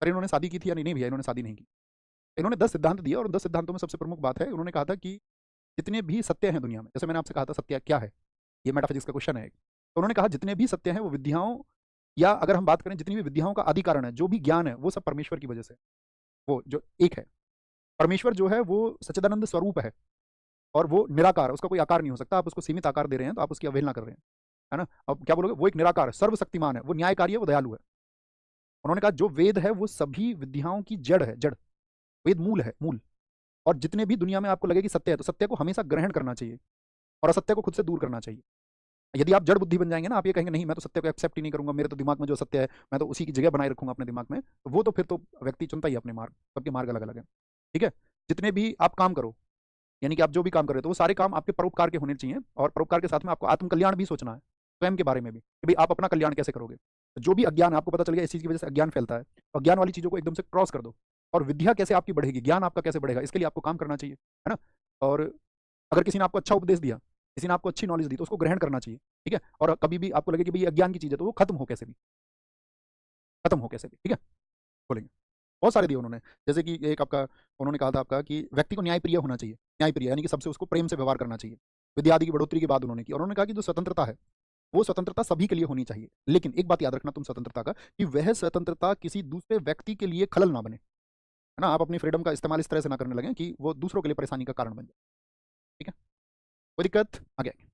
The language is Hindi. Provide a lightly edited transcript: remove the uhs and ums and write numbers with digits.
पर इन्होंने शादी की थी या नहीं? नहीं भैया, इन्होंने शादी नहीं की। इन्होंने 10 सिद्धांत दिए और उन 10 सिद्धांतों में सबसे प्रमुख बात है, उन्होंने कहा था कि जितने भी सत्य हैं दुनिया में, जैसे मैंने आपसे कहा था सत्य क्या है? ये मेटाफिज़िक्स का क्वेश्चन है एक। तो उन्होंने कहा जितने भी सत्य हैं वो विद्याओं, या अगर हम बात करें जितनी भी विद्याओं का आदि कारण है, जो भी ज्ञान है, वो सब परमेश्वर की वजह से है। वो जो एक है। परमेश्वर जो है वो सच्चिदानंद स्वरूप है और वो निराकार है, उसका कोई आकार नहीं हो सकता। आप उसको सीमित आकार दे रहे हैं तो आप उसकी अवहेलना कर रहे हैं। है ना? अब क्या बोलोगे? वो एक निराकार है, सर्वशक्तिमान है, वो न्यायकारी है, वो दयालु है। उन्होंने कहा जो वेद है वो सभी विद्याओं की जड़ है, जड़। वेद मूल है, मूल। और जितने भी दुनिया में आपको लगे कि सत्य है, तो सत्य को हमेशा ग्रहण करना चाहिए और असत्य को खुद से दूर करना चाहिए। यदि आप जड़ बुद्धि बन जाएंगे ना, आप ये कहेंगे नहीं मैं तो सत्य को एक्सेप्ट ही नहीं करूंगा, मेरे तो दिमाग में जो सत्य है मैं तो उसी की जगह बनाए रखूंगा अपने दिमाग में, तो वो तो फिर तो व्यक्ति चुनता ही है अपने मार्ग, सबके मार्ग अलग अलग है। ठीक है? जितने भी आप काम करो, यानी कि आप जो भी काम कर रहे हो, तो वो सारे काम आपके परोपकार के होने चाहिए, और परोपकार के साथ में आपको आत्म कल्याण भी सोचना है, स्वयं के बारे में भी कि भाई आप अपना कल्याण कैसे करोगे। जो भी अज्ञान है, आपको पता चल गया इस चीज़ की वजह से अज्ञान फैलता है, तो अज्ञान वाली चीज़ों को एकदम से क्रॉस कर दो। और विद्या कैसे आपकी बढ़ेगी, ज्ञान आपका कैसे बढ़ेगा, इसके लिए आपको काम करना चाहिए, है ना? और अगर किसी ने आपको अच्छा उपदेश दिया, किसी ने आपको अच्छी नॉलेज दी, तो उसको ग्रहण करना चाहिए। ठीक है? और कभी भी आपको लगे कि भाई ये अज्ञान की चीज़ है, तो वो खत्म हो कैसे भी, खत्म हो कैसे भी। ठीक है? बोलेंगे। बहुत सारे दिए उन्होंने। जैसे कि एक आपका उन्होंने कहा था आपका कि व्यक्ति को न्यायप्रिय होना चाहिए। न्यायप्रिय यानी कि सबसे उसको प्रेम से व्यवहार करना चाहिए। विद्या आदि की बढ़ोतरी की बात उन्होंने की, और उन्होंने कहा कि जो स्वतंत्रता है, वो स्वतंत्रता सभी के लिए होनी चाहिए। लेकिन एक बात याद रखना तुम स्वतंत्रता का, कि वह स्वतंत्रता किसी दूसरे व्यक्ति के लिए खलल ना बने। है ना? आप अपनी फ्रीडम का इस्तेमाल इस तरह से ना करने लगें कि वो दूसरों के लिए परेशानी का कारण बन जाए। ठीक है? कोई दिक्कत? आगे आइए।